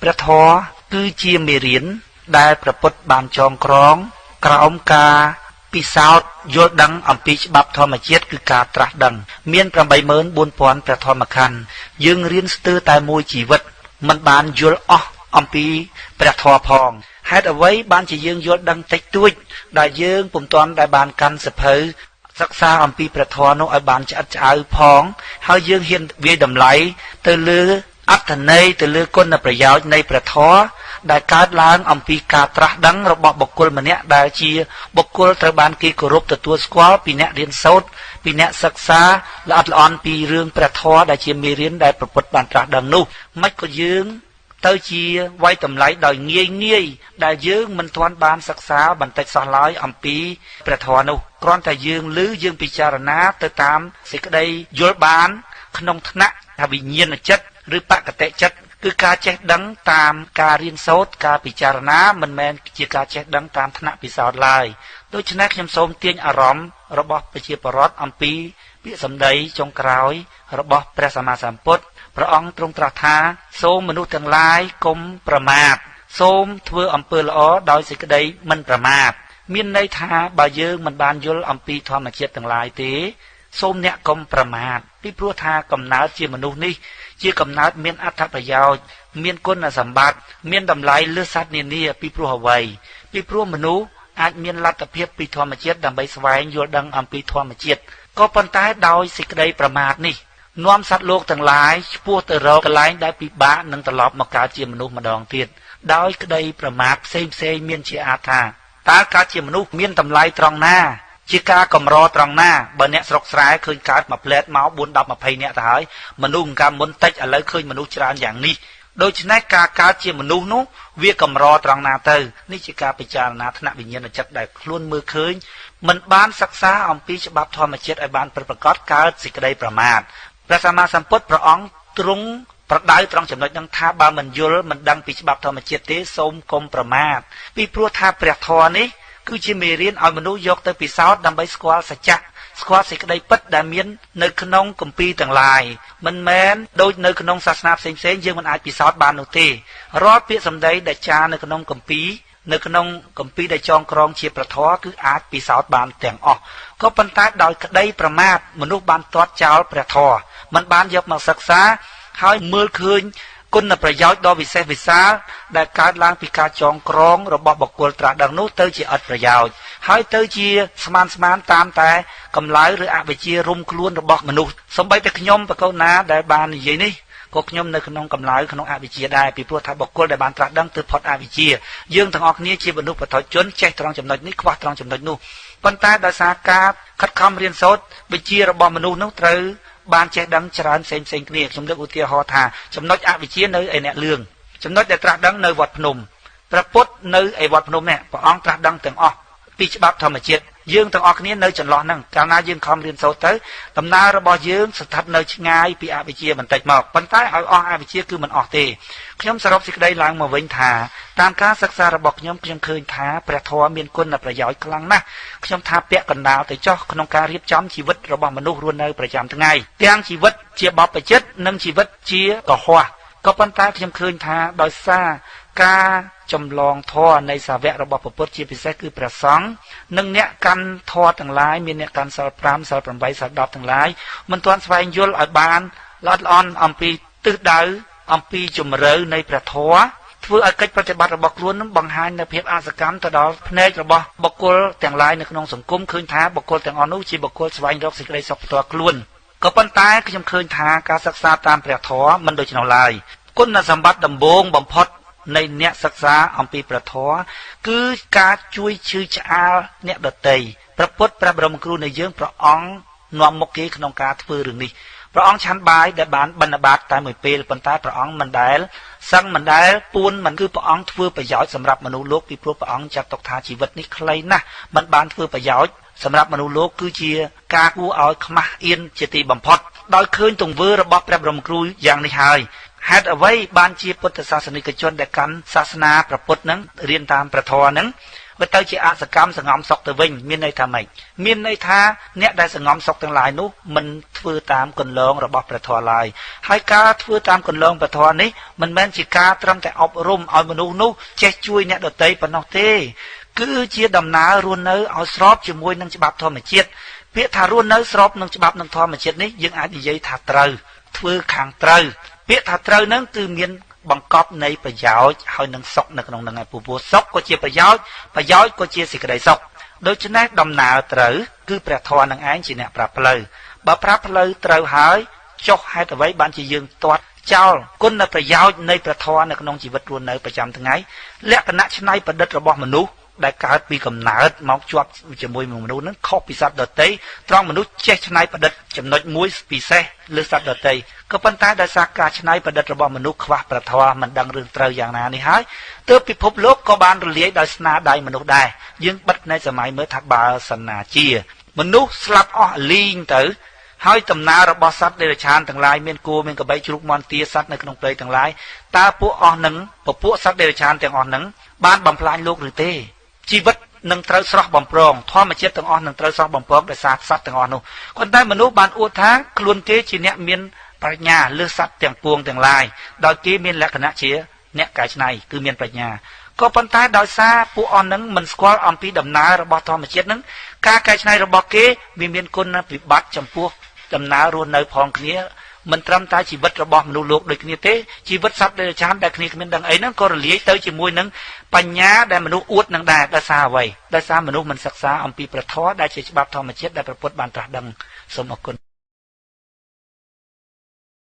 ព្រះធម៌គឺជាមេរៀនដែលព្រះពុទ្ធបានចងក្រងក្រោមការពិសោធន៍យល់ដឹងអំពីច្បាប់ធម្មជាតិគឺការត្រាស់ដឹងមាន84000ព្រះធម្មខណ្ឌយើងរៀនស្ទើរតែមួយជីវិតមិនបានយល់អស់អំពីព្រះធម៌ផងហេតុអ្វីបានជាយើងយល់ដឹងតិចតួចដែលយើងពុំទាន់ដែលបានកាន់សភៅសិក្សាអំពីព្រះធម៌នោះឲ្យបានឆ្អិតឆ្អៅផងហើយយើងហ៊ានវាយតម្លៃទៅលើអត្ថន័យទៅលើគុណប្រយោជន៍នៃព្រះធម៌ដែលកើតឡើងអំពីការត្រាស់ដឹងរបស់បុគ្គលម្នាក់ដែលជាបុគ្គលត្រូវបានគេគោរពទទួលស្គាល់ពីអ្នករៀនសូត្រពីអ្នកសិក្សាល្អិតល្អន់ពីរឿងព្រះធម៌ដែលជាមេរៀនដែលព្រះពុទ្ធបានត្រាស់ដឹងនោះមិនក៏យើងទៅជាវាយតម្លៃដោយងាយដែលយើងមិនទាន់បានសិក្សាបន្តិចសោះឡើយអំពីព្រះធម៌នោះគ្រាន់តែយើងឮយើងពិចារណាទៅតាមសេចក្តីយល់បានក្នុងថ្នាក់វិញ្ញាណចិត្តឬបកតិចិត្តគឺការចេះដឹងតាមការរៀនសូត្រការពិចារណាមិនមែនជាការចេះដឹងតាមថ្នាក់ពិសោធន៍ឡើយដូច្នេះខ្ញុំសូមទាញអារម្មណ៍របស់ប្រជាពលរដ្ឋអំពីពាក្យសម្ដីចុងក្រោយរបស់ព្រះសម្មាសម្ពុទ្ធព្រះអង្គទ្រង់ត្រាស់ថាសូមមនុស្សទាំងឡាយកុំប្រមាទសូមធ្វើអំពើល្អដោយសេចក្តីមិនប្រមាទមានន័យថាបើយើងមិនបានយល់អំពីធម្មជាតិទាំងឡាយទេសូមអ្នកកុំប្រមាទពីព្រោះថាកំណើតជាមនុស្សនេះជាកំណើតមានអត្ថប្រយោជន៍មានគុណសម្បត្តិមានតម្លៃលើសត្វនានាពីព្រោះអ្វីពីព្រោះមនុស្សអាចមានលទ្ធភាពពីធម្មជាតិដើម្បីស្វែងយល់ដឹងអំពីធម្មជាតិក៏ប៉ុន្តែដោយសេចក្តីប្រមាទនេះនាំសត្វលោកទាំងឡាយឆ្ពោះទៅរកកន្លែងដែលពិបាកនឹងត្រឡប់មកកើតជាមនុស្សម្ដងទៀតដោយក្តីប្រមាទផ្សេងមានជាអាចថាតើកើតជាមនុស្សមានតម្លៃត្រង់ណាជាការកម្រត្រង់ណាបើអ្នកស្រុកស្រែឃើញកើតមួយផ្លែតមក4 10 20នាក់ទៅហើយមនុស្សកាលមុនតិចឥឡូវឃើញមនុស្សច្រើនយ៉ាងនេះដូច្នេះការកើតជាមនុស្សនោះវាកម្រត្រង់ណាទៅនេះជាការពិចារណាថ្នាក់វិញ្ញាណចិត្តដែលខ្លួនមើលឃើញមិនបានសិក្សាអំពីច្បាប់ធម្មជាតិឲ្យបានប្រកបកើតសេចក្តីប្រមាទព្រះសម្មាសម្ពុទ្ធព្រះអង្គទ្រង់ប្រដៅត្រង់ចំណុចនឹងថាបើមិនយល់មិនដឹងពីច្បាប់ធម្មជាតិទេសូមកុំប្រមាទពីព្រោះថាព្រះធម៌នេះគឺជាមេរៀនឲ្យមនុស្សយកទៅពិសោធន៍ដើម្បីស្គាល់សច្ចៈស្គាល់សេចក្តីពិតដែលមាននៅក្នុងគម្ពីរទាំងឡាយមិនមែនដូចនៅក្នុងសាសនាផ្សេងយើងមិនអាចពិសោធន៍បាននោះទេរាល់ពាក្យសម្ដីដែលចារនៅក្នុងគម្ពីរដែលចងក្រងជាព្រះធម៌គឺអាចពិសោធន៍បានទាំងអស់ក៏ប៉ុន្តែដោយក្តីប្រមាទមនុស្សបានទាត់ចោលព្រះធម៌មិនបានយកមកសិក្សាហើយមើលឃើញគុណប្រយោជន៍ដ៏វិសេសវិសាលដែលកើតឡើងពីការចងក្រងរបស់បុគ្គលត្រាស់ដឹងនោះទៅជាឥតប្រយោជន៍ហើយទៅជាស្មានតាមតែកម្លៅឬអវិជ្ជារុំខ្លួនរបស់មនុស្សសូម្បីតែខ្ញុំបកូនណាដែលបាននិយាយនេះក៏ខ្ញុំនៅក្នុងកម្លៅក្នុងអវិជ្ជាដែរពីព្រោះថាបុគ្គលដែលបានត្រាស់ដឹងទើបផុតអវិជ្ជាយើងទាំងអស់គ្នាជាមនុស្សបុថុជនចេះត្រង់ចំណុចនេះខ្វះត្រង់ចំណុចនោះប៉ុន្តែដោយសារការខិតខំរៀនសូត្រវិជ្ជារបស់មនុស្សនោះត្រូវបានចេះដឹងច្រើនផ្សេងគ្នាខ្ញុំលើកឧទាហរណ៍ថាចំណុចអវិជ្ជានៅឯអ្នកលឿងចំណុចដែលត្រាស់ដឹងនៅវត្តភ្នំព្រះពុទ្ធនៅឯវត្តភ្នំនេះព្រះអង្គត្រាស់ដឹងទាំងអស់ពីច្បាប់ធម្មជាតិយើងទាំងអស់គ្នានៅចន្លោះហ្នឹងកាលណាយើងខំរៀនសូត្រទៅដំណើររបស់យើងស្ថិតនៅឆ្ងាយពីអវិជ្ជាបន្តិចមកប៉ុន្តែឲ្យអស់អវិជ្ជាគឺមិនអស់ទេខ្ញុំសរុបសេចក្តីឡើងមកវិញថាតាមការសិក្សារបស់ខ្ញុំឃើញថាព្រះធម៌មានគុណប្រយោជន៍ខ្លាំងណាស់ខ្ញុំថាពាក់កណ្ដាលទៅចោះក្នុងការរៀបចំជីវិតរបស់មនុស្សរស់នៅប្រចាំថ្ងៃទាំងជីវិតជាបព្វជិតនិងជីវិតជាកុហកក៏ប៉ុន្តែខ្ញុំឃើញថាដោយសារការចម្លងធម៌នៃសាវករបស់ព្រះពុទ្ធជាពិសេសគឺព្រះសង្ឃនិងអ្នកកាន់ធម៌ទាំងឡាយមានអ្នកកាន់សិល5សិល8សិល10ទាំងឡាយមិនទាន់ស្វែងយល់ឲ្យបានល្អិតល្អន់អំពីទិសដៅអំពីជំរឿនៃព្រះធម៌ធ្វើឲ្យកិច្ចប្រតិបត្តិរបស់ខ្លួននឹងបង្ហាញនូវភាពអសកម្មទៅដល់ភ្នែករបស់បុគ្គលទាំងឡាយនៅក្នុងសង្គមឃើញថាបុគ្គលទាំងអស់នោះជាបុគ្គលស្វែងរកសេចក្តីសុខផ្ទាល់ខ្លួនក៏ប៉ុន្តែខ្ញុំឃើញថាការសិក្សាតាមព្រះធម៌មិនដូច្នោះឡើយគុណសម្បត្តិដំបូងបំផុតនៃអ្នកសិក្សាអំពីព្រះធម៌គឺការជួយឈឺឆ្អាលអ្នកដទៃព្រះពុទ្ធព្រះបរមគ្រូនៃយើងព្រះអង្គនាំមុខគេក្នុងការធ្វើរឿងនេះព្រះអង្គឆាន់បាយដែលបានបិណ្ឌបាតតែមួយពេលប៉ុន្តែព្រះអង្គមិនដែលសឹងមិនដែលពួនមិនគឺព្រះអង្គធ្វើប្រយោជន៍សម្រាប់មនុស្សលោកពីព្រោះព្រះអង្គចាត់ទុកថាជីវិតនេះខ្លីណាស់មិនបានធ្វើប្រយោជន៍សម្រាប់មនុស្សលោកគឺជាការគួរឲ្យខ្មាស់អៀនជាទីបំផុតដោយឃើញទង្វើរបស់ព្រះបរមគ្រូយ៉ាងនេះហើយហេតុអ្វីបានជាពុទ្ធសាសនិកជនដែលកាន់សាសនាព្រះពុទ្ធនឹងរៀនតាមព្រះធម៌នឹង បើទៅជាអសកម្មសង្ងំសុខទៅវិញមានន័យថាម៉េចមានន័យថាអ្នកដែលសង្ងំសុខទាំងឡាយនោះមិនធ្វើតាមគន្លងរបស់ព្រះធម៌ឡើយហើយការធ្វើតាមគន្លងព្រះធម៌នេះមិនមែនជាការត្រឹមតែអប់រំឲ្យមនុស្សនោះចេះជួយអ្នកដទៃប៉ុណ្ណោះទេគឺជាដំណើររស់នៅឲ្យស្របជាមួយនឹងច្បាប់ធម្មជាតិពាក្យថារស់នៅស្របនឹងច្បាប់នឹងធម្មជាតិនេះយើងអាចនិយាយថាត្រូវធ្វើខាងត្រូវពាក្យថាត្រូវហ្នឹងគឺមានបង្កប់នៃប្រយោជន៍ហើយនឹងសុខនៅក្នុងនឹងឯពពោះសុខក៏ជាប្រយោជន៍ក៏ជាសេចក្តីសុខដូច្នេះដំណើរត្រូវគឺព្រះធម៌នឹងឯងជាអ្នកប្រាប់ផ្លូវបើប្រាប់ផ្លូវត្រូវហើយចុះហេតុអ្វីបានជាយើងទាត់ចោលគុណប្រយោជន៍នៃព្រះធម៌នៅក្នុងជីវិតរស់នៅប្រចាំថ្ងៃលក្ខណៈច្នៃប្រឌិតរបស់មនុស្សដែលកើតពីកំណើតមកជាប់ជាមួយមនុស្សនឹងខុសពីសត្វដទៃត្រង់មនុស្សចេះច្នៃប្រឌិតចំណុចមួយពិសេសលើសត្វដទៃក៏ប៉ុន្តែដោយសារការច្នៃប្រឌិតរបស់មនុស្សខ្វះព្រះធម៌មិនដឹងរឿងត្រូវយ៉ាងណានេះហើយទើបពិភពលោកក៏បានរលាយដោយស្នាដៃមនុស្សដែរយើងបិទនៃសម័យមើលថាបើសិនណាជាមនុស្សស្លាប់អស់លីងទៅហើយដំណើររបស់សត្វដេរឆានទាំងឡាយមានគោមានក្របីជ្រូកមាន់ទាសត្វនៅក្នុងព្រៃទាំងឡាយតើពួកអស់នឹងពួកសត្វដេរឆានទាំងអស់នឹងបានបំផ្លាញលោកឬទេជីវិតនឹងត្រូវស្រស់បំព្រងធម្មជាតិទាំងអស់នឹងត្រូវស្រស់បំព្រងដោយសារសត្វទាំងអស់នោះប៉ុន្តែមនុស្សបានអួតថាខ្លួនគេជាអ្នកមានប្រាជ្ញាលើសត្វទាំងពួងទាំងឡាយដោយគេមានលក្ខណៈជាអ្នកកែច្នៃគឺមានប្រាជ្ញាក៏ប៉ុន្តែដោយសារពួកអស់នឹងមិនស្គាល់អំពីដំណើររបស់ធម្មជាតិនឹងការកែច្នៃរបស់គេវាមានគុណវិបត្តិចំពោះដំណើររស់នៅផងគ្នាមិនត្រឹមតែជីវិតរបស់មនុស្សលោកដូចគ្នាទេជីវិតសត្វដែលចាំដែលគ្នាគ្មានដឹងអីហ្នឹងក៏រលាយទៅជាមួយនឹងបញ្ញាដែលមនុស្សអួតនឹងដែរដោយសារអ្វីដោយសារមនុស្សមិនសិក្សាអំពីព្រះធម៌ដែលជាច្បាប់ធម្មជាតិដែលព្រះពុទ្ធបានត្រាស់ដឹងសូមអរគុណ